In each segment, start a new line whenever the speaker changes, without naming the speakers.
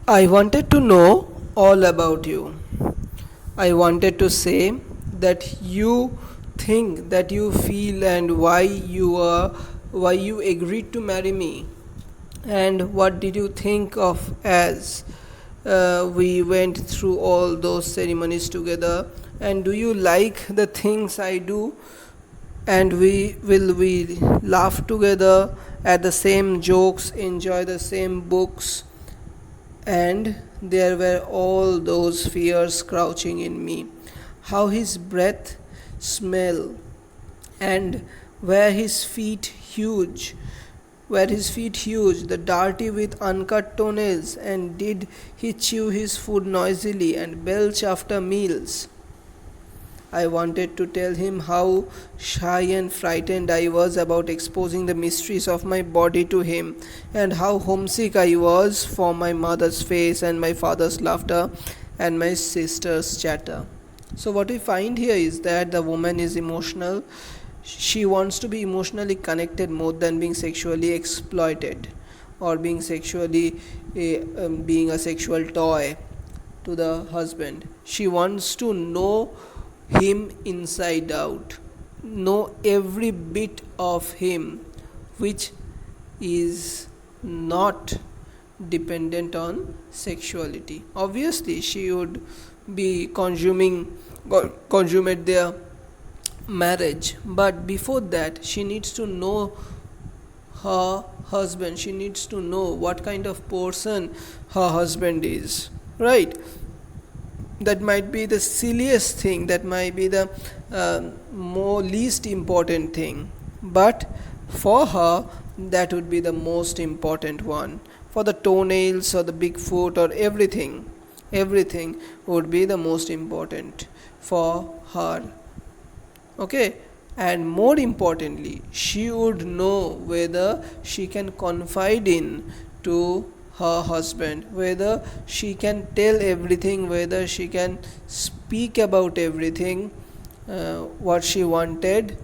I wanted to know all about you. I wanted to say that you think, that you feel, and why you agreed to marry me, and what did you think of as we went through all those ceremonies together, and do you like the things I do, and we laugh together at the same jokes, enjoy the same books. And there were all those fears crouching in me. How his breath smell, and were his feet huge, the dirty with uncut toenails, and did he chew his food noisily and belch after meals? I wanted to tell him how shy and frightened I was about exposing the mysteries of my body to him, and how homesick I was for my mother's face and my father's laughter and my sister's chatter. So, what we find here is that the woman is emotional. She wants to be emotionally connected more than being sexually exploited or being being a sexual toy to the husband. She wants to know him inside out, know every bit of him, which is not dependent on sexuality. Obviously, she would be consummate their marriage, but before that, she needs to know her husband. She needs to know what kind of person her husband is, right? That might be the silliest thing, that might be the more least important thing, but for her that would be the most important one. For the toenails or the big foot or everything would be the most important for her. Okay, and more importantly, she would know whether she can confide in to her husband, whether she can tell everything, whether she can speak about everything, what she wanted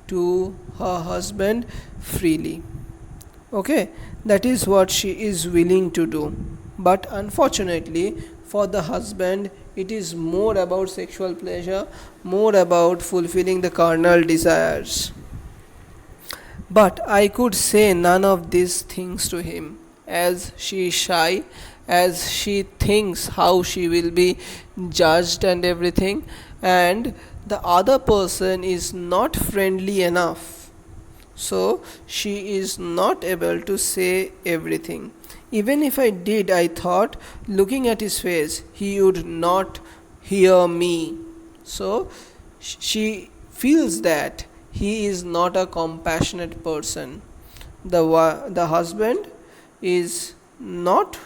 to her husband freely. Okay, that is what she is willing to do. But unfortunately, for the husband, it is more about sexual pleasure, more about fulfilling the carnal desires. But I could say none of these things to him, as she is shy, as she thinks how she will be judged and everything, and the other person is not friendly enough. So she is not able to say everything. Even if I did, I thought, looking at his face, he would not hear me. So she feels that he is not a compassionate person. The husband is not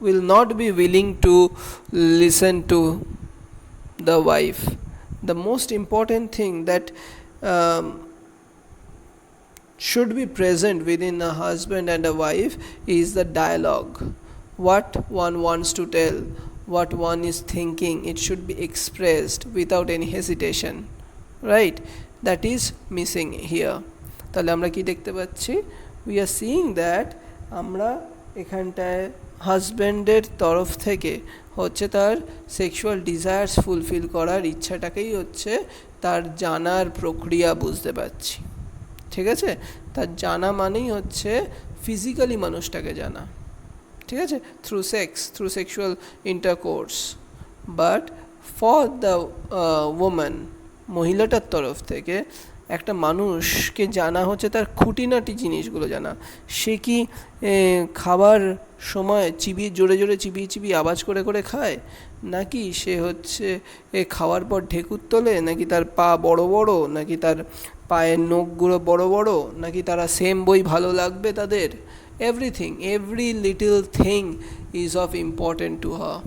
will not be willing to listen to the wife. The most important thing that should be present within a husband and a wife is the dialogue. What one wants to tell, what one is thinking, it should be expressed without any hesitation, right? That is missing here. তাহলে আমরা কি দেখতে পাচ্ছি? We are seeing that আমরা এখানটায় হাজব্যান্ডের তরফ থেকে হচ্ছে তার সেক্সুয়াল ডিজায়ার্স ফুলফিল করার ইচ্ছাটাকেই হচ্ছে তার জানার প্রক্রিয়া বুঝতে পারছি। ঠিক আছে, তার জানা মানেই হচ্ছে ফিজিক্যালি মানুষটাকে জানা, ঠিক আছে, through sex, through sexual intercourse. But for the woman, মহিলাটার তরফ থেকে একটা মানুষকে জানা হচ্ছে তার খুঁটিনাটি জিনিসগুলো জানা। সে কি খাবার সময় জোরে জোরে চিবিয়ে আওয়াজ করে করে খায়, নাকি সে হচ্ছে খাওয়ার পর ঢেকুর তোলে, নাকি তার পা বড় বড়, নাকি তার পায়ের নখগুলো বড় বড়, নাকি তারা সেম বই ভালো লাগবে তাদের। Everything, every little thing is of important to her.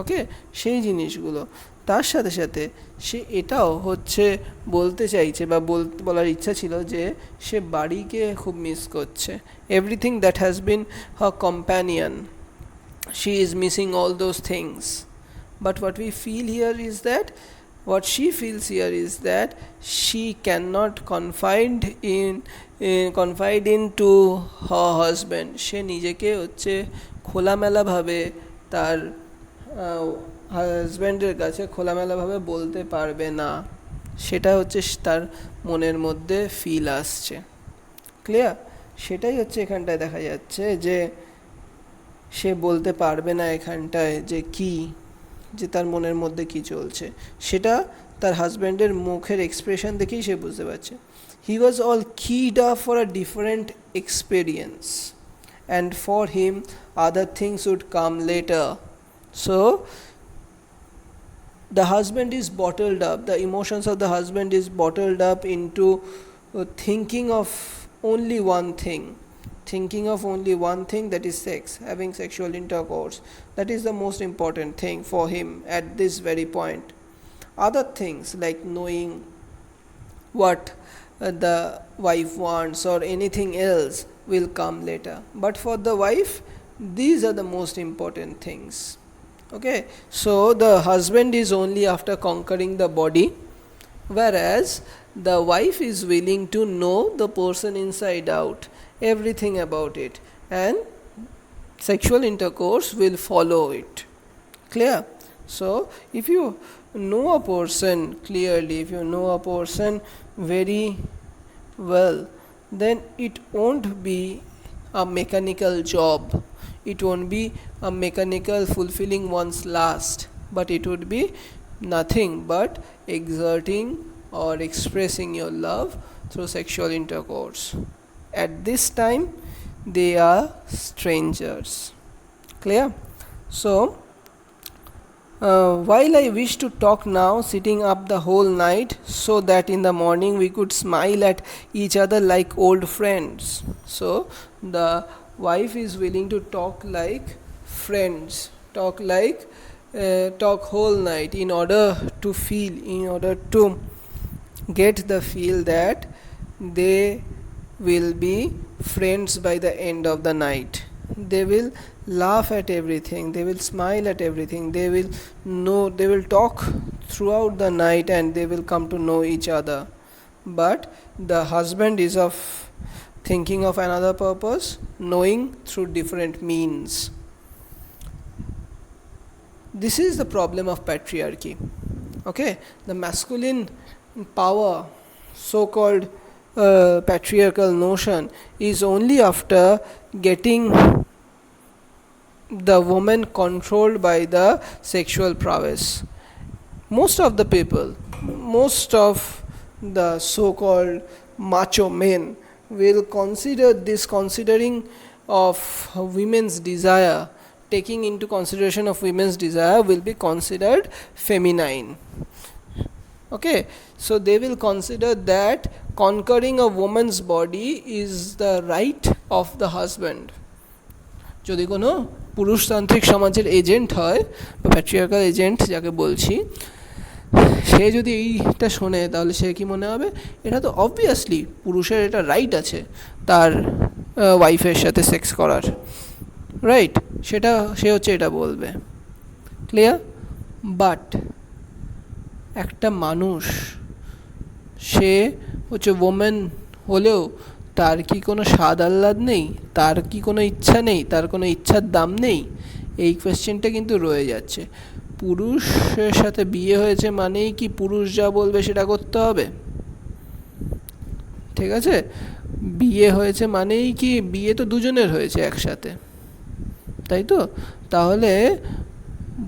Okay, সেই জিনিসগুলো। তার সাথে সাথে সে এটাও হচ্ছে বলতে চাইছে বা বলার ইচ্ছা ছিল যে সে বাড়িকে খুব মিস করছে। Everything that has been her companion, she is missing all those things. But what we feel here is that, what she feels here is that she cannot confide into her husband. সে নিজেকে হচ্ছে খোলামেলাভাবে তার হাজব্যান্ডের কাছে খোলামেলাভাবে বলতে পারবে না, সেটা হচ্ছে তার মনের মধ্যে ফিল আসছে। ক্লিয়ার? সেটাই হচ্ছে এখানটায় দেখা যাচ্ছে যে সে বলতে পারবে না এখানটায় যে কি, যে তার মনের মধ্যে কি চলছে, সেটা তার হাজব্যান্ডের মুখের এক্সপ্রেশন দেখেই সে বুঝতে পারছে। He was all keyed up for a different experience and for him other things would come later. So the husband is bottled up, the emotions of the husband is bottled up into thinking of only one thing, that is sex, having sexual intercourse. That is the most important thing for him at this very point. Other things like knowing what the wife wants or anything else will come later, but for the wife these are the most important things. Okay, so the husband is only after conquering the body, whereas the wife is willing to know the person inside out, everything about it, and sexual intercourse will follow it. Clear? So if you know a person clearly, if you know a person very well, then it won't be a mechanical job, it won't be a mechanical fulfilling one's lust, but it would be nothing but exerting or expressing your love through sexual intercourse. At this time they are strangers. Clear? So while I wish to talk now, sitting up the whole night, so that in the morning we could smile at each other like old friends. So the wife is willing to talk like friends, talk whole night in order to get the feel that they will be friends by the end of the night. They will laugh at everything, they will smile at everything, they will talk throughout the night, and they will come to know each other. But the husband is thinking of another purpose, knowing through different means. This is the problem of patriarchy. Okay, the masculine power, so called patriarchal notion, is only after getting the woman controlled by the sexual prowess. Most of the people, most of the so called macho men will consider this, considering of women's desire, taking into consideration of women's desire, will be considered feminine. Okay, so they will consider that conquering a woman's body is the right of the husband. যদি কোনো পুরুষতান্ত্রিক সমাজের agent হয় বা patriarchal agent যাকে বলছি, সে যদি এইটা শোনে তাহলে সে কি মনে হবে, এটা তো অবভিয়াসলি পুরুষের এটা রাইট আছে তার ওয়াইফের সাথে সেক্স করার, রাইট, সেটা সে হচ্ছে এটা বলবে। ক্লিয়ার? বাট একটা মানুষ, সে হচ্ছে ওমেন হলেও তার কি কোনো স্বাদ আহ্লাদ নেই, তার কি কোনো ইচ্ছা নেই, তার কোনো ইচ্ছার দাম নেই? এই কোয়েশ্চেনটা কিন্তু রয়ে যাচ্ছে। পুরুষের সাথে বিয়ে হয়েছে মানেই কি পুরুষ যা বলবে সেটা করতে হবে? ঠিক আছে, বিয়ে হয়েছে মানেই কি, বিয়ে তো দুজনের হয়েছে একসাথে, তাই তো? তাহলে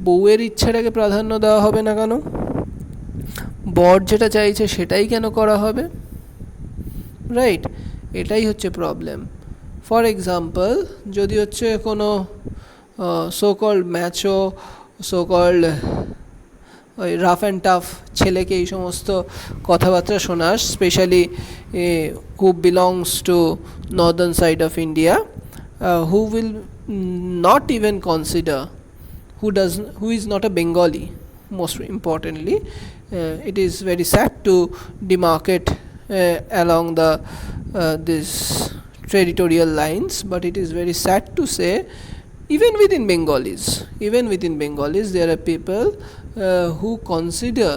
বউয়ের ইচ্ছাটাকে প্রাধান্য দেওয়া হবে না কেন? বর যেটা চাইছে সেটাই কেন করা হবে? রাইট, এটাই হচ্ছে প্রবলেম। ফর এক্সাম্পল, যদি হচ্ছে কোনো so called macho, so called ওই রাফ অ্যান্ড টাফ ছেলেকে এই সমস্ত কথাবার্তা শোনাস, specially who belongs to northern side of India, who will not even consider, who is not a Bengali, most importantly. It is very sad to demarcate along the this territorial lines, but it is very sad to say even within Bengalis there are people who consider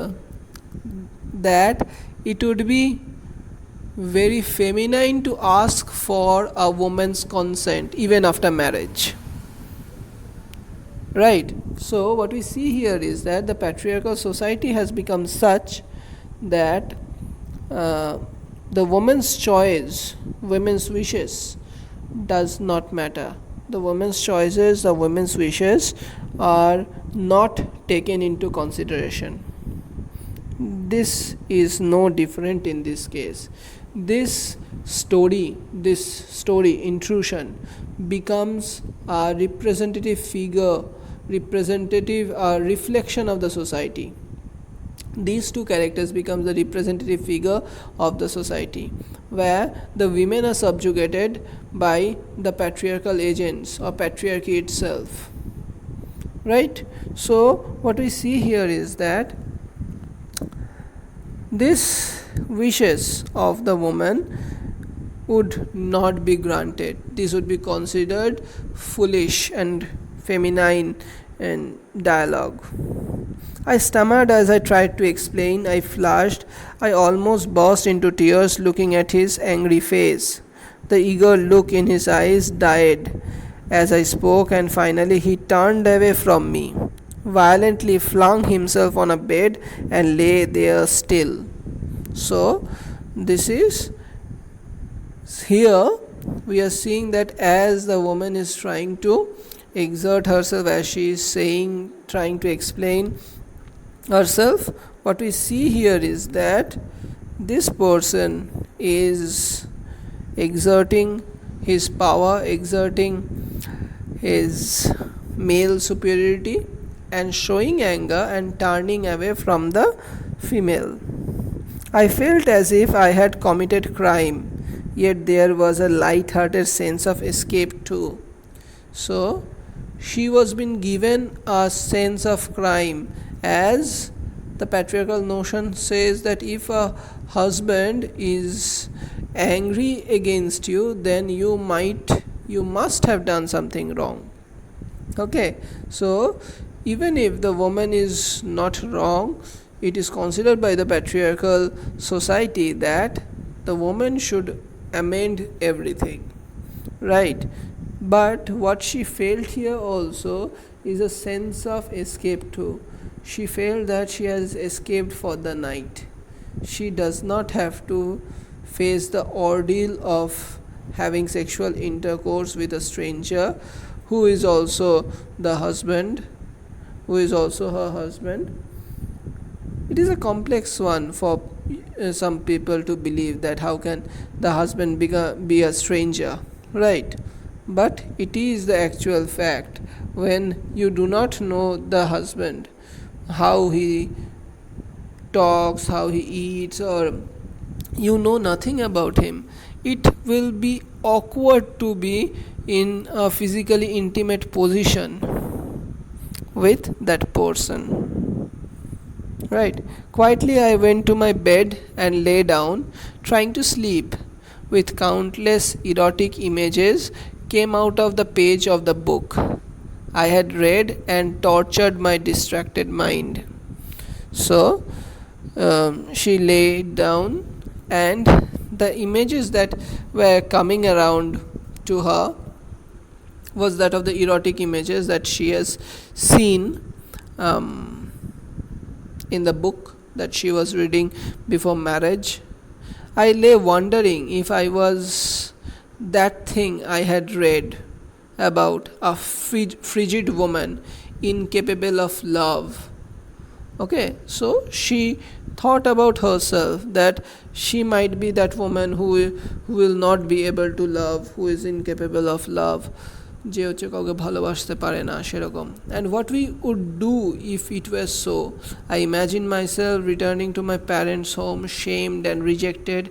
that it would be very feminine to ask for a woman's consent even after marriage. Right. So what we see here is that the patriarchal society has become such that uh, the woman's choice, women's wishes, does not matter. The women's choices, the women's wishes are not taken into consideration. This is no different in this case. This story, intrusion, becomes a representative figure, representative reflection of the society. These two characters become the representative figure of the society, where the women are subjugated by the patriarchal agents or patriarchy itself. Right? So what we see here is that this wishes of the woman would not be granted. This would be considered foolish and feminine in dialogue. I stammered as I tried to explain. I flushed. I almost burst into tears looking at his angry face. The eager look in his eyes died as I spoke, and finally he turned away from me, violently flung himself on a bed, and lay there still. So, this is here we are seeing that as the woman is trying to exert herself, as she is saying, trying to explain herself, what we see here is that this person is exerting his power, exerting his male superiority, and showing anger and turning away from the female. I felt as if I had committed crime, yet there was a light-hearted sense of escape too. So, she was being given a sense of crime, as the patriarchal notion says that if a husband is angry against you, then you must have done something wrong. Okay, so even if the woman is not wrong, it is considered by the patriarchal society that the woman should amend everything, right? But what she felt here also is a sense of escape too. She felt that she has escaped for the night. She does not have to face the ordeal of having sexual intercourse with a stranger who is also the husband, who is also her husband. It is a complex one for some people to believe that how can the husband be a stranger, right? But it is the actual fact. When you do not know the husband, how he talks, how he eats, or you know nothing about him, it will be awkward to be in a physically intimate position with that person, right? Quietly I went to my bed and lay down, trying to sleep. With countless erotic images came out of the page of the book I had read and tortured my distracted mind. So she lay down, and the images that were coming around to her was that of the erotic images that she has seen in the book that she was reading before marriage. I lay wondering if I was that thing I had read about, a frigid woman incapable of love. Okay, so she thought about herself that she might be that woman who will not be able to love, who is incapable of love, যে হচ্ছে কাউকে ভালোবাসতে পারে না সেরকম. And what we would do if it were so, I imagine myself returning to my parents' home, shamed and rejected,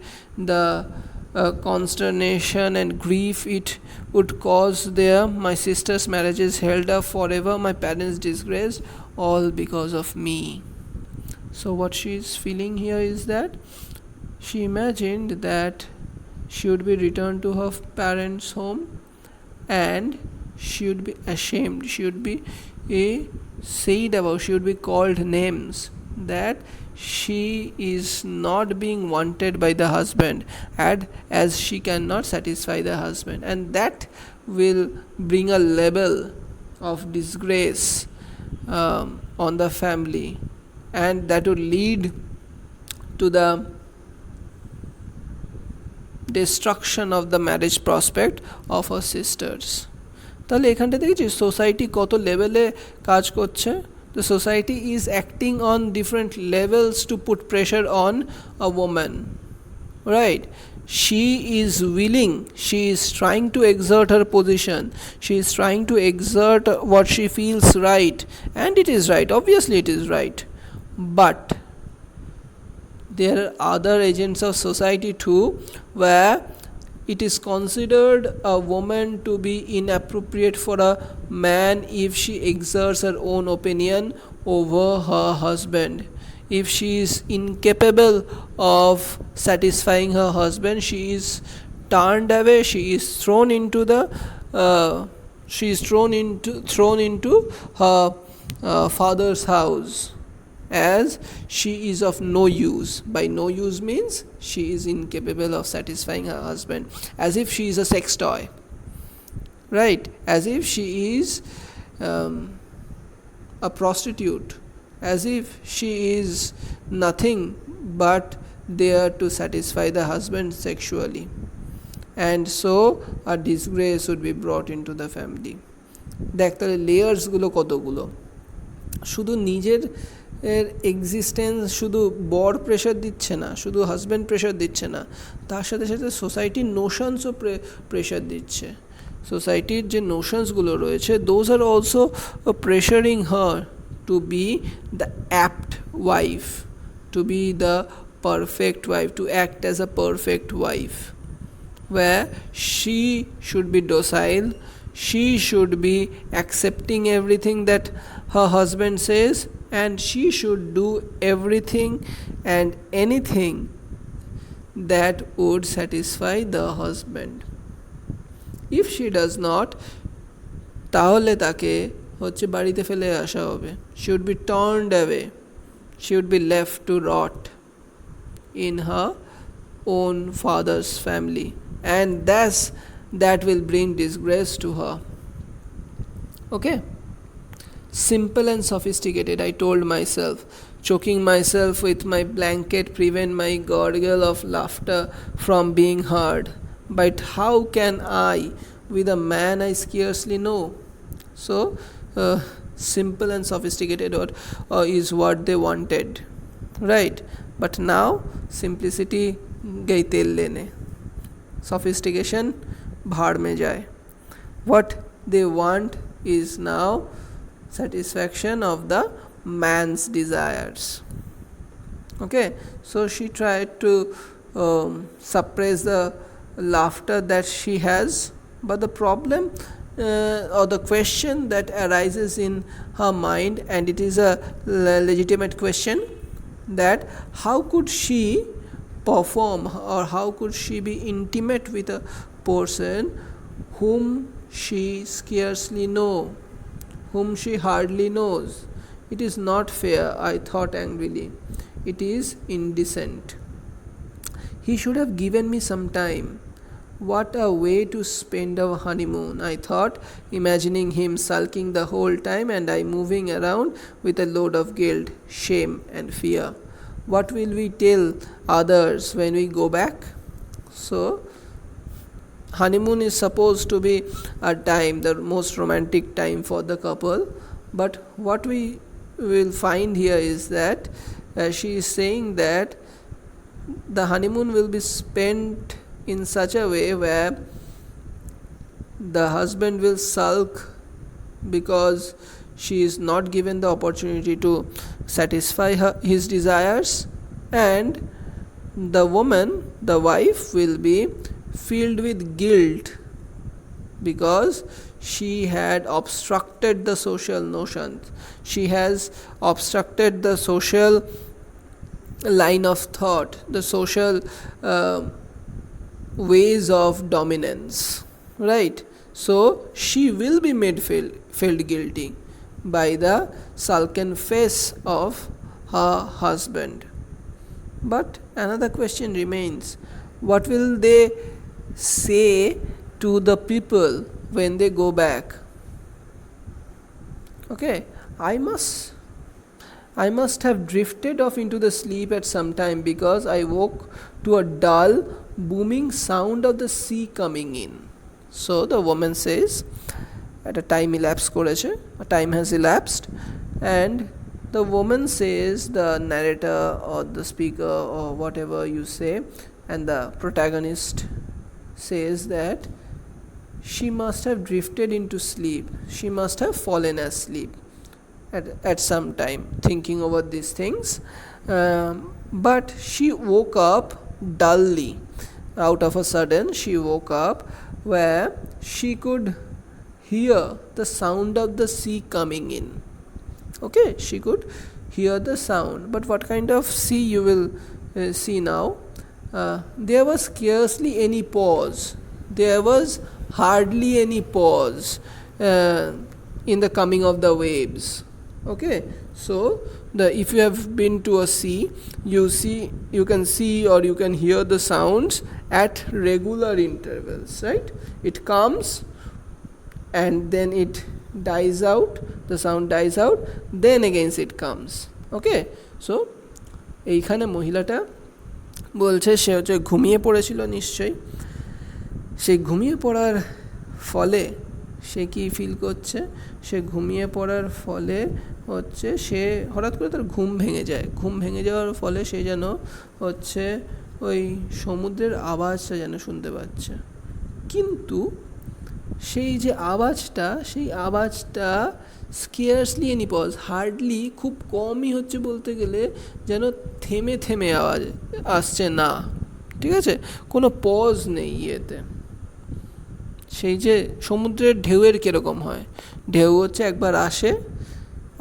the consternation and grief it would cause there, my sister's marriages held up forever, my parents disgraced, all because of me. So what she is feeling here is that she imagined that she would be returned to her parents' home, and she would be ashamed, she would be said about, she would be called names, that she is not being wanted by the husband, and as she cannot satisfy the husband, and that will bring a level of disgrace on the family, and that would lead to the destruction of the marriage prospect of her sisters. তাহলে এখানটা দেখেছি society কত লেভেলে কাজ করছে. The society is acting on different levels to put pressure on a woman, right? She is willing, she is trying to exert her position, she is trying to exert what she feels right, and it is right, obviously it is right, but there are other agents of society too where it is considered a woman to be inappropriate for a man if she exerts her own opinion over her husband. If she is incapable of satisfying her husband, she is turned away, she is thrown into her father's house, as she is of no use. By no use means she is incapable of satisfying her husband, as if she is a sex toy, right? As if she is a prostitute, as if she is nothing but there to satisfy the husband sexually, and so a disgrace would be brought into the family. দেখ তাহলে layers গুলো কতগুলো. শুধু নিজের এর existence শুধু বর pressure দিচ্ছে না, শুধু হাজব্যান্ড প্রেশার দিচ্ছে না, তার সাথে সাথে সোসাইটির নোশনসও প্রেশার দিচ্ছে. সোসাইটির যে নোশনসগুলো রয়েছে, those are also pressuring her to be the apt wife, to be the perfect wife, to act as a perfect wife, where she should be docile, she should be accepting everything that her husband says, and she should do everything and anything that would satisfy the husband. If she does not, তাহলে তাকে হচ্ছে বাড়িতে ফেলে আসা হবে. She would be turned away, she would be left to rot in her own father's family, and that will bring disgrace to her. Okay, simple and sophisticated, I told myself, choking myself with my blanket prevent my gurgle of laughter from being heard. But how can I with a man I scarcely know? So simple and sophisticated is what they wanted, right? But now simplicity gayi tel lene, sophistication bhar mein jaye. What they want is now satisfaction of the man's desires. Okay, so she tried to suppress the laughter that she has, but the problem or the question that arises in her mind, and it is a legitimate question, that how could she perform, or how could she be intimate with a person whom she scarcely knows, whom she hardly knows. It is not fair, I thought angrily. It is indecent. He should have given me some time. What a way to spend our honeymoon, I thought, imagining him sulking the whole time and I moving around with a load of guilt, shame and fear. What will we tell others when we go back? So honeymoon is supposed to be a time, the most romantic time for the couple, but what we will find here is that she is saying that the honeymoon will be spent in such a way where the husband will sulk because she is not given the opportunity to satisfy his desires, and the woman, the wife, will be filled with guilt because she had obstructed the social notions, she has obstructed the social line of thought, the social ways of dominance, right? So she will be made felt guilty by the sulken face of her husband. But another question remains, what will they say to the people when they go back? Okay, I must have drifted off into the sleep at some time because I woke to a dull booming sound of the sea coming in. So the woman says, at a time elapsed koreche, a time has elapsed, and the woman says, the narrator or the speaker or whatever you say, and the protagonist says that she must have drifted into sleep, she must have fallen asleep at some time thinking over these things, but she woke up dully. Out of a sudden she woke up where she could hear the sound of the sea coming in. Okay, she could hear the sound, but what kind of sea you will see now. There was scarcely any pause, there was hardly any pause in the coming of the waves. Okay, so if you have been to a sea, you can see or you can hear the sounds at regular intervals, right? It comes and then it dies out, the sound dies out, then again it comes. Okay, so এইখানে মহিলাটা বলছে সে হচ্ছে ঘুমিয়ে পড়েছিল নিশ্চয়ই, সেই ঘুমিয়ে পড়ার ফলে সে কি ফিল করছে, সে ঘুমিয়ে পড়ার ফলে হচ্ছে সে হঠাৎ করে তার ঘুম ভেঙে যায়, ঘুম ভেঙে যাওয়ার ফলে সে যেন হচ্ছে ওই সমুদ্রের আওয়াজটা যেন শুনতে পাচ্ছে, কিন্তু সেই যে আওয়াজটা, সেই আওয়াজটা স্কেয়ারসলি এনি পজ, হার্ডলি, খুব কমই হচ্ছে বলতে গেলে, যেন থেমে থেমে আওয়াজ আসছে না, ঠিক আছে, কোনো পজ নেই ইয়েতে। সেই যে সমুদ্রের ঢেউয়ের কীরকম হয়, ঢেউ হচ্ছে একবার আসে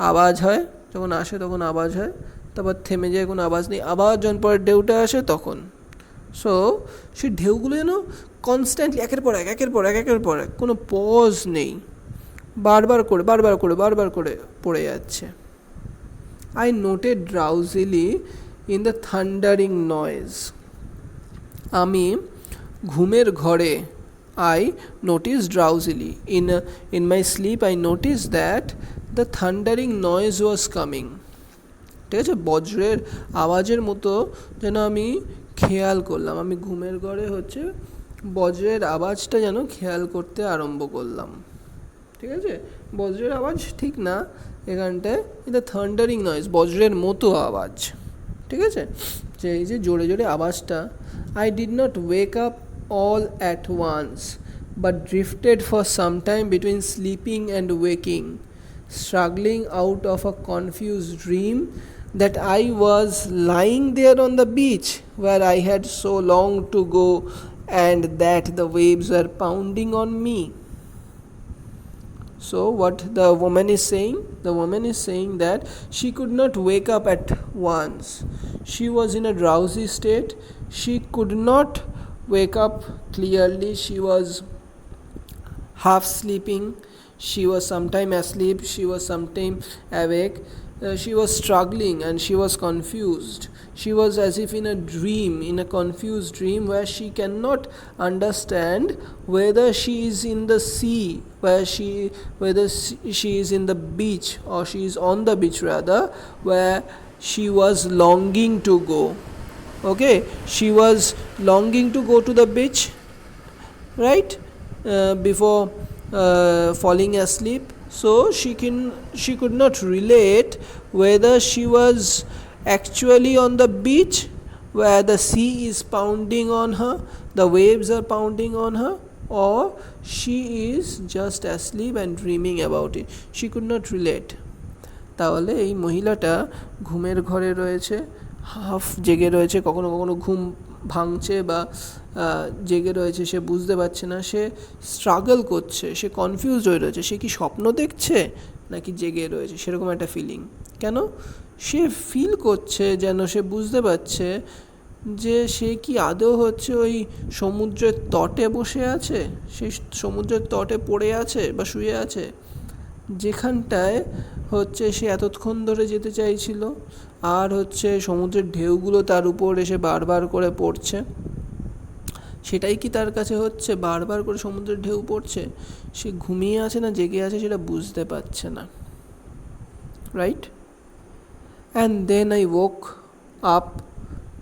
আওয়াজ হয়, যখন আসে তখন আওয়াজ হয়, তারপর থেমে যায়, কোনো আওয়াজ নেই, আবার যখন পরের ঢেউটা আসে তখন। সো সেই ঢেউগুলো যেন কনস্ট্যান্টলি একের পর এক একের পর এক একের পর এক, কোনো পজ নেই, বারবার করে পড়ে যাচ্ছে। I noted drowsily in the thundering noise. আমি ঘুমের ঘরে, I noticed drowsily in my sleep, I noticed that the thundering noise was coming. ঠিক আছে, বজ্রের আওয়াজের মতো যেন আমি খেয়াল করলাম, আমি ঘুমের ঘরে হচ্ছে বজ্রের আওয়াজটা যেন খেয়াল করতে আরম্ভ করলাম। ঠিক আছে, বজ্রের আওয়াজ ঠিক না এখানটায়, এটা থান্ডারিং নয়েজ, বজ্রের মতো আওয়াজ। ঠিক আছে, যে এই যে জোরে জোরে আওয়াজটা। I did not wake up all at once, but drifted for some time between sleeping and waking, struggling out of a confused dream that I was lying there on the beach where I had so longed to go, and that the waves were pounding on me. So what the woman is saying? The woman is saying that she could not wake up at once. She was in a drowsy state. She could not wake up clearly. She was half sleeping. She was sometime asleep. She was sometime awake. She was struggling and she was confused. She was as if in a dream, in a confused dream where she cannot understand whether she is in the sea, whether she is in the beach, or she is on the beach rather, where she was longing to go. Okay, she was longing to go to the beach, right, before falling asleep. So she could not relate whether she was actually on the beach where the sea is pounding on her, the waves are pounding on her, or she is just asleep and dreaming about it. She could not relate. তাহলে এই মহিলাটা ঘুমের ঘরে রয়েছে, half জেগে রয়েছে, কখনো কখনো ঘুম ভাঙছে বা জেগে রয়েছে, সে বুঝতে পারছে না, সে স্ট্রাগল করছে, সে কনফিউজড হয়ে রয়েছে, সে কি স্বপ্ন দেখছে নাকি জেগে রয়েছে, সেরকম একটা ফিলিং। কেন? সে ফিল করছে যেন সে বুঝতে পারছে যে সে কি আদৌ হচ্ছে ওই সমুদ্রের তটে বসে আছে, সেই সমুদ্রের তটে পড়ে আছে বা শুয়ে আছে, যেখানটায় হচ্ছে সে এতক্ষণ ধরে যেতে চাইছিল, আর হচ্ছে সমুদ্রের ঢেউগুলো তার উপর এসে বারবার করে পড়ছে। সেটাই কি তার কাছে হচ্ছে, বারবার করে সমুদ্রের ঢেউ পড়ছে? সে ঘুমিয়ে আছে না জেগে আছে সেটা বুঝতে পারছে না। right? And then I woke up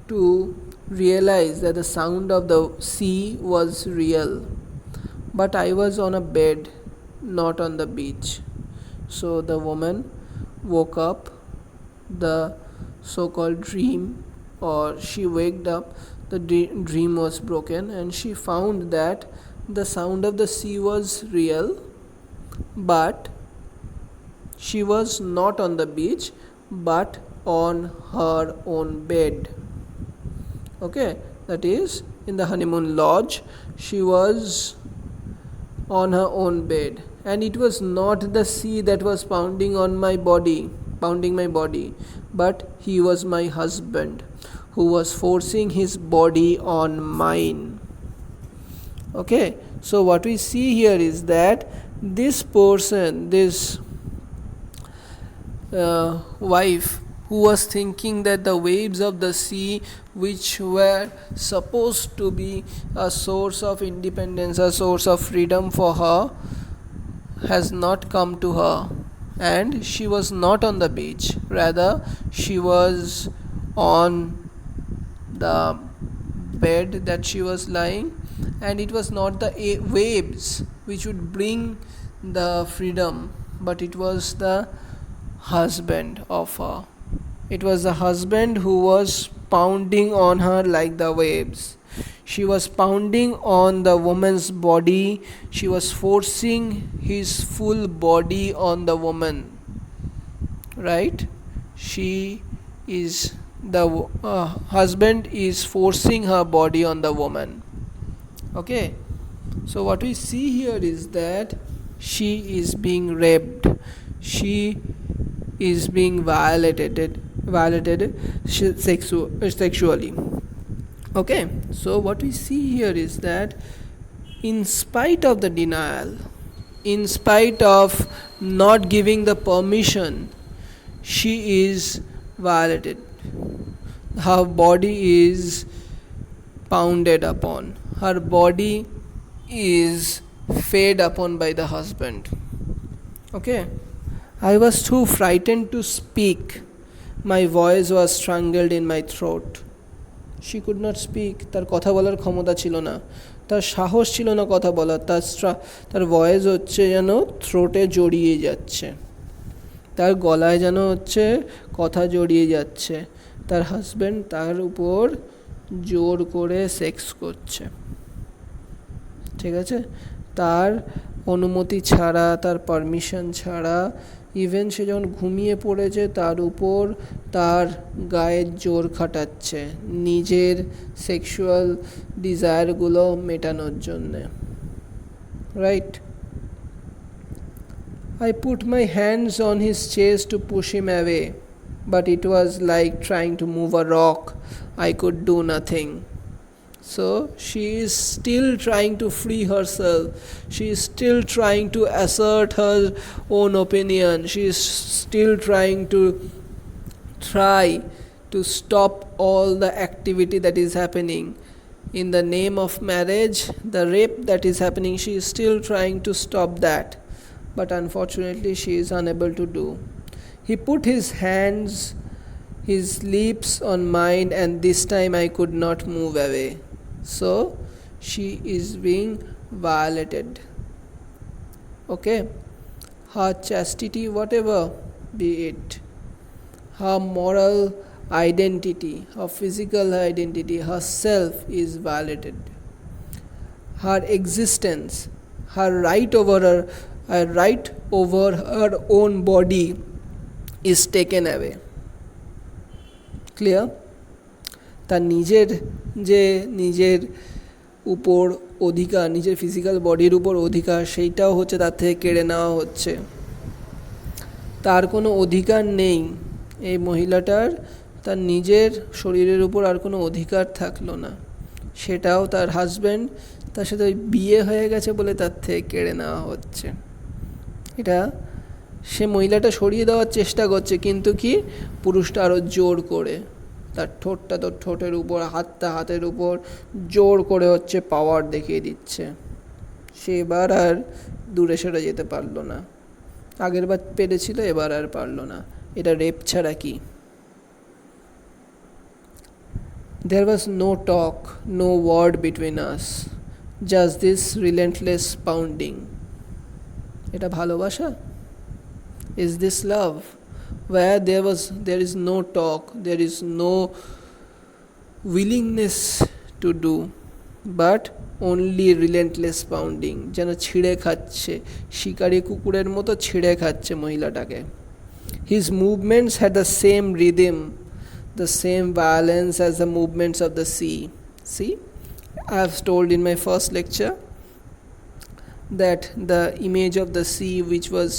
to realize that the sound of the sea was real, but I was on a bed, not on the beach. So the woman woke up, the so called dream, or she waked up, the dream was broken, and she found that the sound of the sea was real, but she was not on the beach but on her own bed. Okay, that is, in the honeymoon lodge, she was on her own bed, and it was not the sea that was pounding my body, but he was my husband who was forcing his body on mine. Okay, so what we see here is that this person, this wife, who was thinking that the waves of the sea, which were supposed to be a source of independence, a source of freedom for her, has not come to her, and she was not on the beach, rather she was on the bed that she was lying, and it was not the waves which would bring the freedom, but it was the husband of her. It was the husband who was pounding on her like the waves. She was pounding on the woman's body. She was forcing his full body on the woman. Right? The husband is forcing her body on the woman. Okay? So what we see here is that she is being raped. She is being violated sexually. Okay, so what we see here is that in spite of the denial, in spite of not giving the permission, she is violated. Her body is pounded upon. Her body is fed upon by the husband. Okay, I was too frightened to speak. My voice was strangled in my throat. She could not speak. তার কথা বলার ক্ষমতা ছিল না, তার সাহস ছিল না কথা বলার, তার ভয়েস হচ্ছে যেন থ্রোটে জড়িয়ে যাচ্ছে, তার গলায় যেন হচ্ছে কথা জড়িয়ে যাচ্ছে। তার হাজব্যান্ড তার উপর জোর করে সেক্স করছে, ঠিক আছে, তার অনুমতি ছাড়া, তার পারমিশন ছাড়া। ইভেন সে যখন ঘুমিয়ে পড়েছে তার উপর তার গায়ের জোর খাটাচ্ছে নিজের সেক্সুয়াল ডিজায়ারগুলো মেটানোর জন্যে। Right? I put my hands on his chest to push him away, but it was like trying to move a rock. I could do nothing. So she is still trying to free herself. She is still trying to assert her own opinion. She is still trying to stop all the activity that is happening. In the name of marriage, the rape that is happening, she is still trying to stop that. But unfortunately, she is unable to do. He put his hands, his lips on mine, and this time I could not move away. So she is being violated. Okay? Her chastity, whatever be it, her moral identity, her physical identity, her self is violated. Her existence, her right over her own body is taken away. Clear? তার নিজের উপর অধিকার, নিজের physical বডির উপর অধিকার, সেইটাও হচ্ছে তার থেকে কেড়ে নেওয়া হচ্ছে। তার কোনো অধিকার নেই, এই মহিলাটার তার নিজের শরীরের উপর আর কোনো অধিকার থাকলো না, সেটাও তার হাজব্যান্ড তার সাথে বিয়ে হয়ে গেছে বলে তার থেকে কেড়ে নেওয়া হচ্ছে। এটা সে মহিলাটা সরিয়ে দেওয়ার চেষ্টা করছে, কিন্তু কি পুরুষটা আরও জোর করে তার ঠোঁটের উপর, হাতের উপর জোর করে হচ্ছে পাওয়ার দেখিয়ে দিচ্ছে। সে এবার আর দূরে সরে যেতে পারলো না, আগের বার পেরেছিল, এবার আর পারলো না। এটা রেপ ছাড়া কি? There was no talk, no word between us, just this relentless pounding. এটা ভালোবাসা? Is this love? Where there is no talk, there is no willingness to do, but only relentless pounding. যেন ছিঁড়ে খাচ্ছে, শিকারি কুকুরের মতো ছিঁড়ে খাচ্ছে মহিলাটাকে. His movements had the same rhythm, the same violence as the movements of the sea. See, I have told in my first lecture that the image of the sea, which was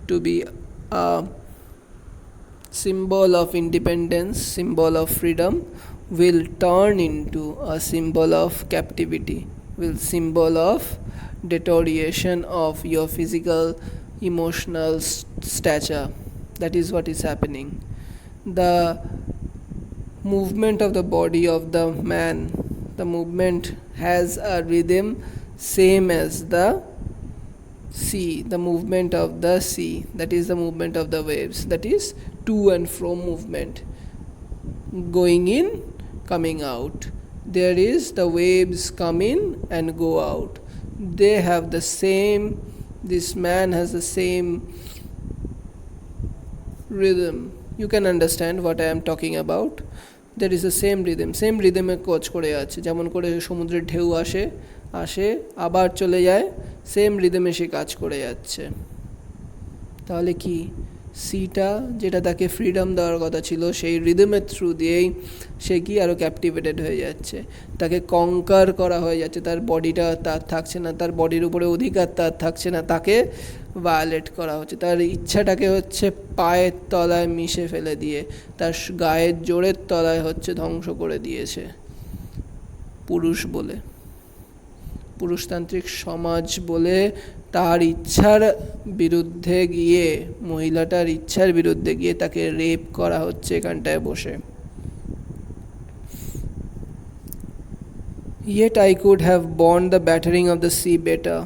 to be a symbol of independence, symbol of freedom, will turn into a symbol of captivity, will symbol of deterioration of your physical, emotional stature. That is what is happening. The movement of the body of the man, the movement has a rhythm same as the sea, the movement of the sea, that is the movement of the waves, that is to and fro movement, going in, coming out. There is the waves come in and go out. They have the same, this man has the same rhythm. You can understand what I am talking about. There is the same rhythm, same rhythm এ কাজ করে আছে. যেমন করে সমুদ্রের ঢেউ আসে আবার চলে যায়, সেম রিদমে সে কাজ করে যাচ্ছে. তাহলে কি সিটা যেটা তাকে ফ্রিডম দেওয়ার কথা ছিল, সেই রিদমের থ্রু দিয়েই সে কি আরও ক্যাপটিভেটেড হয়ে যাচ্ছে, তাকে কঙ্কার করা হয়ে যাচ্ছে, তার বডিটা তার থাকছে না, তার বডির উপরে অধিকার তার থাকছে না, তাকে ভায়োলেট করা হচ্ছে, তার ইচ্ছাটাকে হচ্ছে পায়ের তলায় মিশে ফেলে দিয়ে তার গায়ের জোরের তলায় হচ্ছে ধ্বংস করে দিয়েছে পুরুষ বলে, পুরুষতান্ত্রিক সমাজ বলে তার ইচ্ছার বিরুদ্ধে গিয়ে, মহিলাটার ইচ্ছার বিরুদ্ধে গিয়ে তাকে রেপ করা হচ্ছে এখানটায় বসে. Yet I could have borne the battering of the sea better,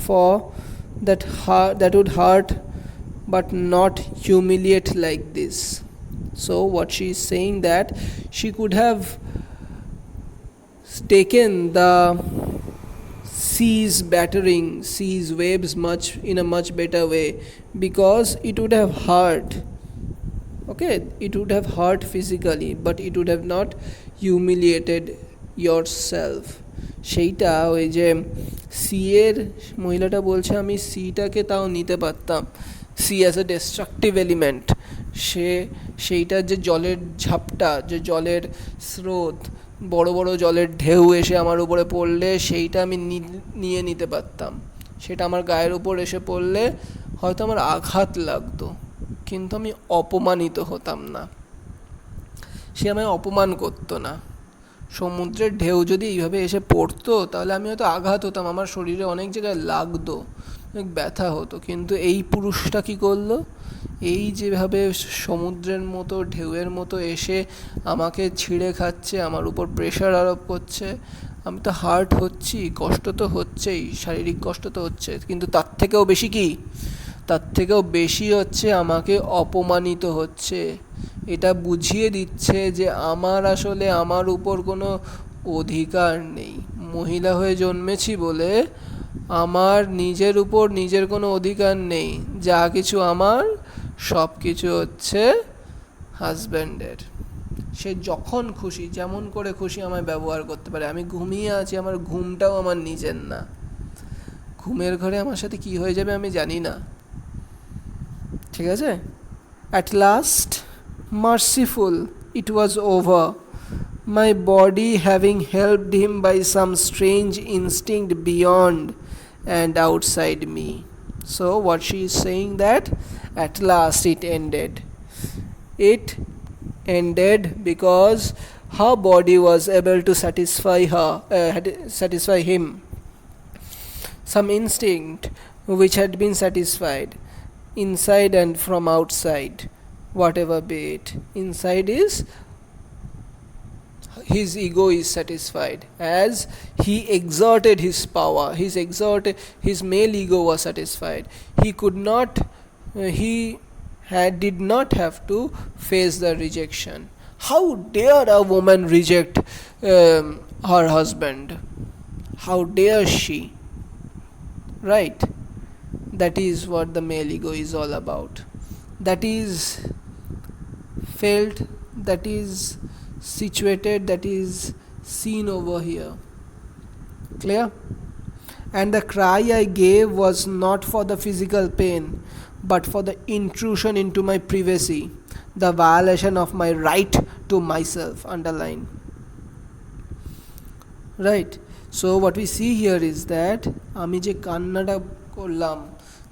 for that would hurt but not humiliate like this. So what she is saying, that she could have taken the seas battering, seas waves in a much better way, because it would have hurt. Okay, it would have hurt physically, but it would have not humiliated yourself. সেইটা ওই যে সিয়ের মহিলাটা বলছে আমি সিটাকে তাও নিতে পারতাম, see as a destructive element, সেইটার যে জলের ঝাপটা, যে জলের স্রোত, বড় বড় জলের ঢেউ এসে আমার উপরে পড়লে সেইটা আমি নিয়ে নিতে পারতাম, সেটা আমার গায়ের উপর এসে পড়লে হয়তো আমার আঘাত লাগতো, কিন্তু আমি অপমানিত হতাম না, সে আমায় অপমান করতো না. সমুদ্রের ঢেউ যদি এইভাবে এসে পড়তো তাহলে আমি হয়তো আঘাত হতাম, আমার শরীরে অনেক জায়গায় লাগতো, অনেক ব্যথা হতো, কিন্তু এই পুরুষটা কী করলো, এই যেভাবে সমুদ্রের মতো ঢেউয়ের মতো এসে আমাকে ছিঁড়ে খাচ্ছে, আমার উপর প্রেশার আরোপ করছে, আমি তো হার্ট হচ্ছি, কষ্ট তো হচ্ছেই, শারীরিক কষ্ট তো হচ্ছে, কিন্তু তার থেকেও বেশি কি, তার থেকেও বেশি হচ্ছে আমাকে অপমানিত হচ্ছে, এটা বুঝিয়ে দিচ্ছে যে আমার আসলে আমার উপর কোনো অধিকার নেই, মহিলা হয়ে জন্মেছি বলে আমার নিজের উপর নিজের কোনো অধিকার নেই, যা কিছু আমার সব কিছু হচ্ছে হাজব্যান্ডের, সে যখন খুশি যেমন করে খুশি আমায় ব্যবহার করতে পারে, আমি ঘুমিয়ে আছি, আমার ঘুমটাও আমার নিজের না, ঘুমের ঘরে আমার সাথে কি হয়ে যাবে আমি জানি না, ঠিক আছে. At last, merciful, it was over, my body having helped him by some strange instinct beyond and outside me. So what she is saying, that at last it ended. It ended because her body was able to satisfy him. Some instinct which had been satisfied inside and from outside, whatever be it. Inside is his ego is satisfied, as he exerted his power, his male ego was satisfied. He did not have to face the rejection. How dare a woman reject her husband? How dare she? Right? That is what the male ego is all about. That is felt, that is situated, that is seen over here. Clear? And the cry I gave was not for the physical pain, but for the intrusion into my privacy, the violation of my right to myself. Underline. Right? So what we see here is that আমি যে কান্নাটা করলাম,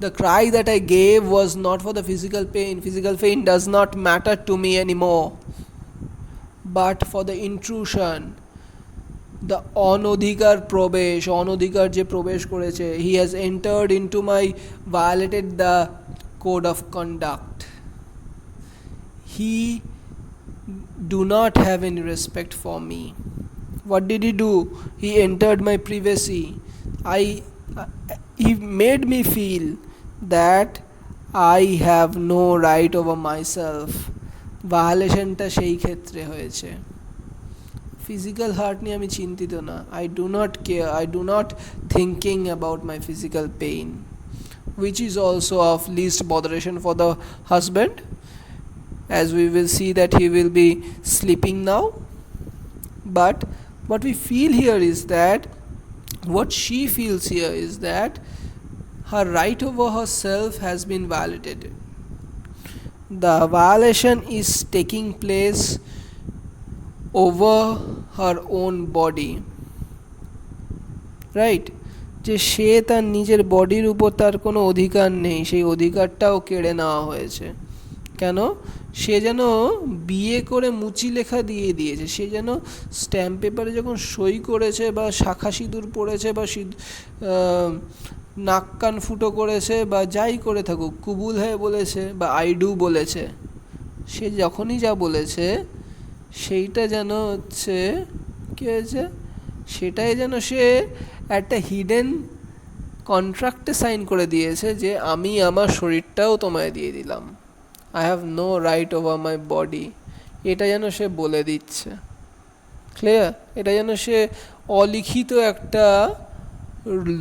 the cry that I gave was not for the physical pain. Physical pain does not matter to me anymore, but for the intrusion, the অনধিকার প্রবেশ, অনধিকার যে প্রবেশ করেছে, he has entered into my, violated the code of conduct. He do not have any respect for me. What did he do? He entered my privacy. He made me feel that I have no right over myself. ভায়োলেশনটা সেই ক্ষেত্রে হয়েছে। Physical heart নিয়ে আমি চিন্তিত না। I do not care. I do not thinking about my physical pain, which is also of least botheration for the husband, as we will see that he will be sleeping now. But what we feel here is that, what she feels here is that her right over herself has been violated. The violation is taking place over her own body. Right? যে সে তার নিজের বডির উপর তার কোনো অধিকার নেই, সেই অধিকারটাও কেড়ে নেওয়া হয়েছে। কেন? সে যেন বিয়ে করে মুচি লেখা দিয়ে দিয়েছে, সে যেন স্ট্যাম্প পেপারে যখন সই করেছে বা শাখা সিঁদুর পড়েছে বা নাক কান ফুটো করেছে বা যাই করে থাকুক, কুবুল হয়ে বলেছে বা আই ডু বলেছে, সে যখনই যা বলেছে সেইটা যেন হচ্ছে কী হয়েছে, সেটাই যেন সে একটা হিডেন কন্ট্রাক্টে সাইন করে দিয়েছে যে আমি আমার শরীরটাও তোমায় দিয়ে দিলাম, I have no right over my body. এটা যেন সে বলে দিচ্ছে। ক্লিয়ার? এটা যেন সে অলিখিত একটা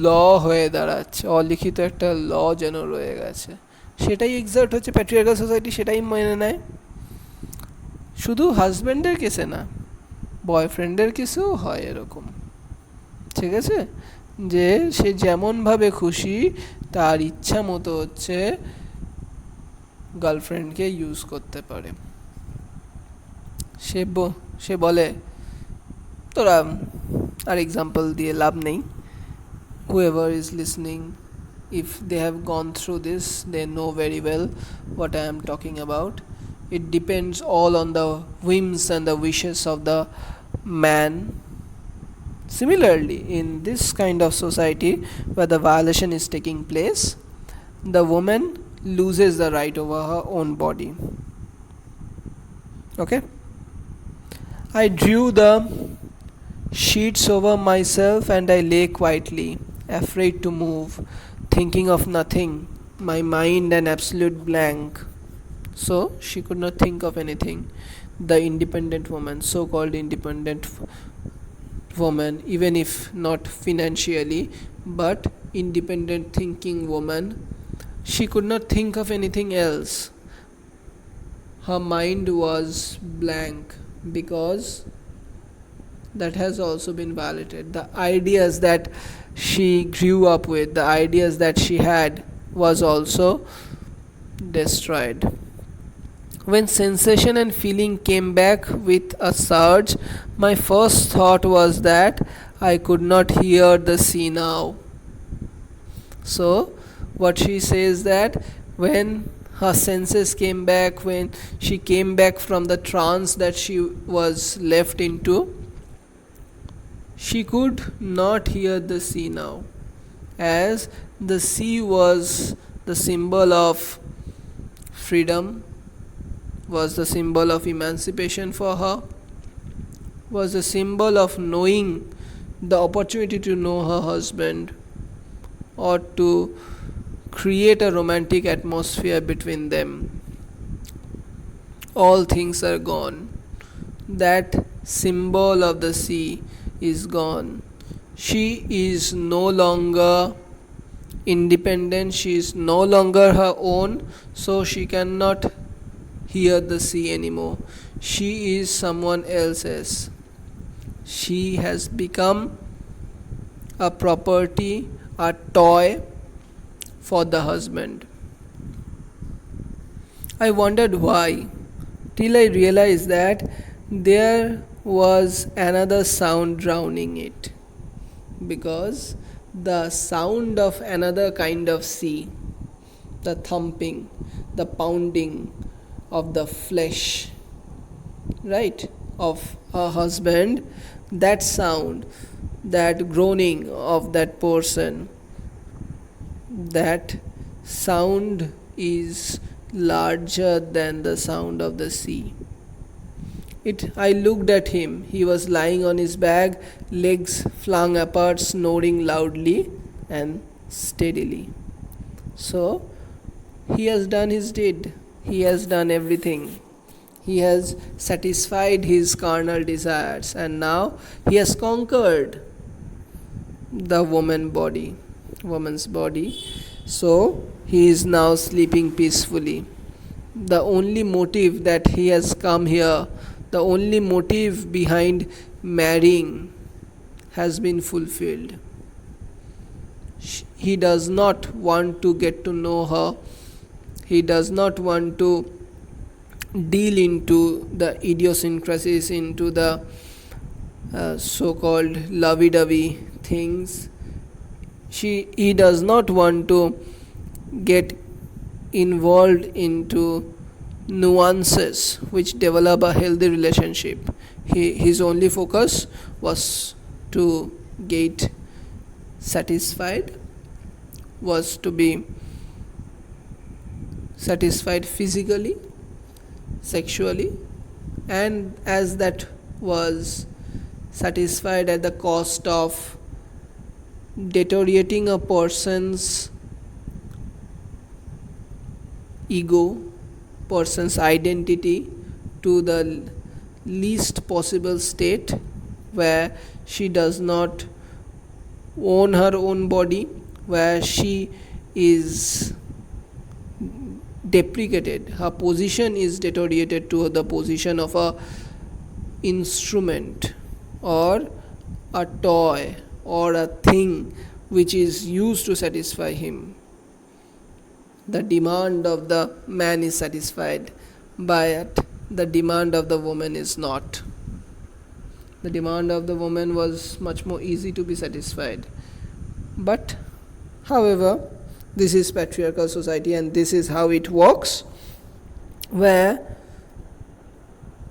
ল হয়ে দাঁড়াচ্ছে, অলিখিত একটা ল যেন রয়ে গেছে। সেটাই এক্সাক্ট হচ্ছে প্যাট্রিয়ার্কাল সোসাইটি, সেটাই মেনে নেয়। শুধু হাজব্যান্ডের কেসে না, বয়ফ্রেন্ডের কেসেও হয় এরকম। ঠিক আছে? যে সে যেমনভাবে খুশি তার ইচ্ছা মতো হচ্ছে গার্লফ্রেন্ডকে ইউজ করতে পারে। সে বলে, তোরা আর এক্সাম্পল দিয়ে লাভ নেই, whoever is listening, if they have gone through this, they know very well what I am talking about. It depends all on the whims and the wishes of the man. Similarly, in this kind of society where the violation is taking place, the woman loses the right over her own body. Okay? I drew the sheets over myself and I lay quietly, afraid to move, thinking of nothing, my mind an absolute blank. So she could not think of anything. The independent woman, so-called independent woman, even if not financially, but independent thinking woman, she could not think of anything else. Her mind was blank because that has also been violated. The ideas that she grew up with, the ideas that she had, was also destroyed. When sensation and feeling came back with a surge, my first thought was that I could not hear the sea now. So what she says, that when her senses came back, when she came back from the trance that she was left into, she could not hear the sea now, as the sea was the symbol of freedom, was the symbol of emancipation for her, was a symbol of knowing the opportunity to know her husband, or to create a romantic atmosphere between them. all things are gone. That symbol of the sea is gone. She is no longer independent, she is no longer her own, so she cannot hear the sea anymore. She is someone else's. She has become a property, a toy for the husband. I wondered why, till I realized that there was another sound drowning it. Because the sound of another kind of sea, the thumping, the pounding of the flesh, right, of her husband, that sound, that groaning of that person, that sound is larger than the sound of the sea. I looked at him. He was lying on his back, legs flung apart, snoring loudly and steadily. So, he has done his deed. He has done everything. He has satisfied his carnal desires, and now he has conquered the woman's body. So, he is now sleeping peacefully. The only motive that he has come here, the only motive behind marrying has been fulfilled. He does not want to get to know her. He does not want to deal into the idiosyncrasies, into the so-called lovey-dovey things. He does not want to get involved into nuances which develop a healthy relationship. His only focus was to get satisfied, was to be satisfied physically, sexually, and as that was satisfied at the cost of deteriorating a person's ego, person's identity to the least possible state where she does not own her own body, where she is deprecated, her position is deteriorated to the position of a instrument or a toy or a thing which is used to satisfy him. The demand of the man is satisfied, but the demand of the woman is not. The demand of the woman was much more easy to be satisfied. But, however, this is patriarchal society and this is how it works, where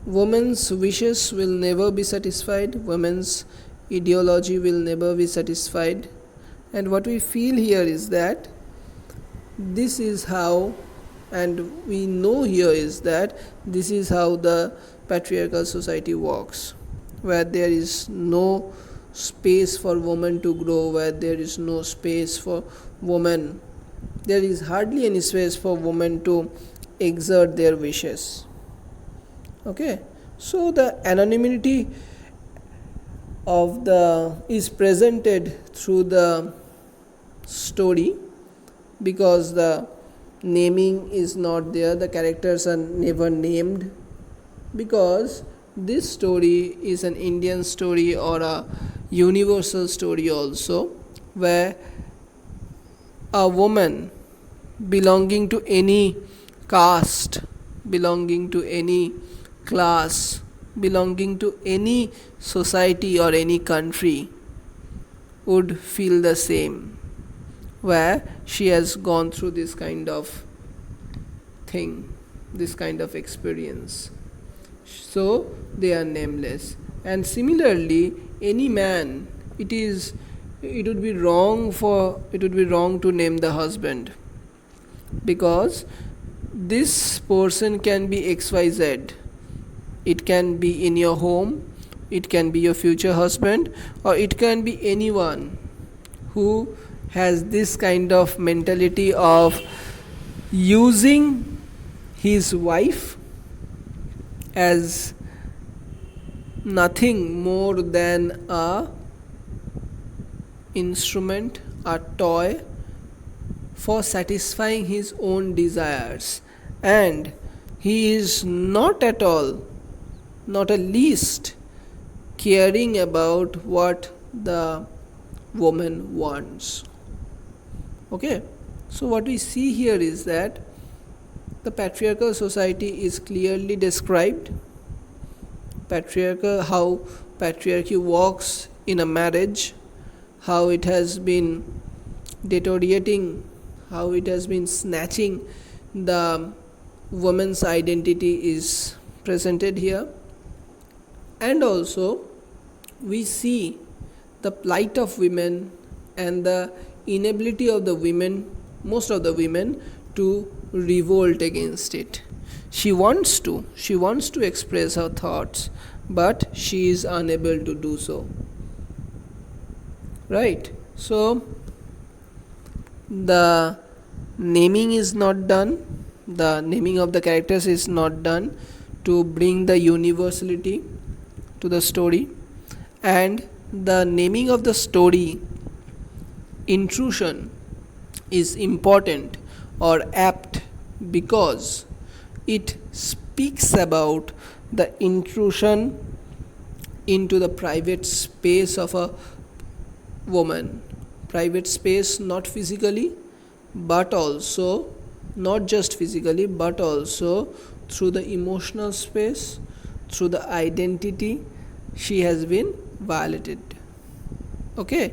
women's wishes will never be satisfied, women's ideology will never be satisfied. And what we feel here is that this is how, and we know here is that this is how the patriarchal society works, where there is no space for woman to grow, where there is no space for woman, there is hardly any space for women to exert their wishes. Okay, so the anonymity of the is presented through the story, because the naming is not there, the characters are never named, because this story is an Indian story or a universal story also, where a woman belonging to any caste, belonging to any class, belonging to any society or any country would feel the same, where she has gone through this kind of thing, this kind of experience. So they are nameless. And similarly, any man, it would be wrong to name the husband, because this person can be XYZ. It can be in your home, it can be your future husband, or it can be anyone who has this kind of mentality of using his wife as nothing more than a instrument, a toy for satisfying his own desires, and he is not at all, not a least, caring about what the woman wants. Okay, so what we see here is that the patriarchal society is clearly described. How patriarchy works in a marriage, how it has been deteriorating, how it has been snatching the woman's identity is presented here. And also we see the plight of women and the inability of the women, most of the women, to revolt against it. She wants to express her thoughts, but she is unable to do so. Right? So the naming is not done, the naming of the characters is not done to bring the universality to the story, and the naming of the story, Intrusion, is important or apt because it speaks about the intrusion into the private space of a woman. Private space, not physically, but also, not just physically, but also through the emotional space, through the identity, she has been violated. Okay,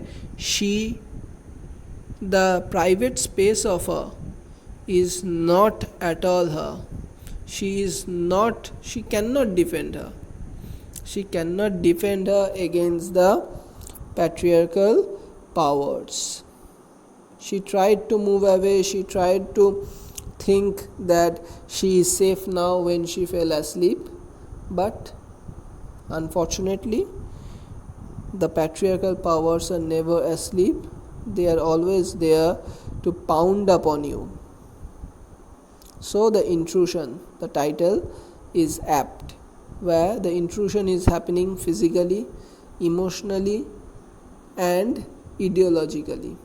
the private space of her is not at all her. She cannot defend her. She cannot defend her against the patriarchal powers. She tried to move away, she tried to think that she is safe now when she fell asleep, but unfortunately, the patriarchal powers are never asleep. They are always there to pound upon you. So the intrusion, the title, is apt, where the intrusion is happening physically, emotionally, and ideologically.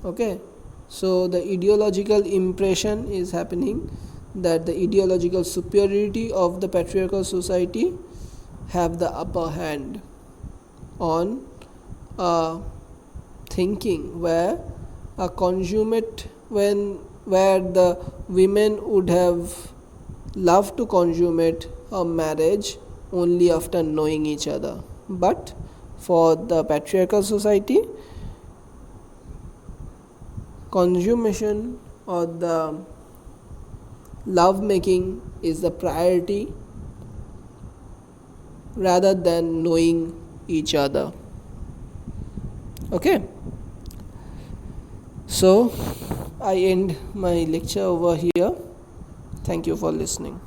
Okay, so the ideological impression is happening that the ideological superiority of the patriarchal society have the upper hand on thinking where a consummate, where the women would have loved to consummate a marriage only after knowing each other, but for the patriarchal society, consummation or the love making is the priority rather than knowing each other. Okay, so I end my lecture over here. Thank you for listening.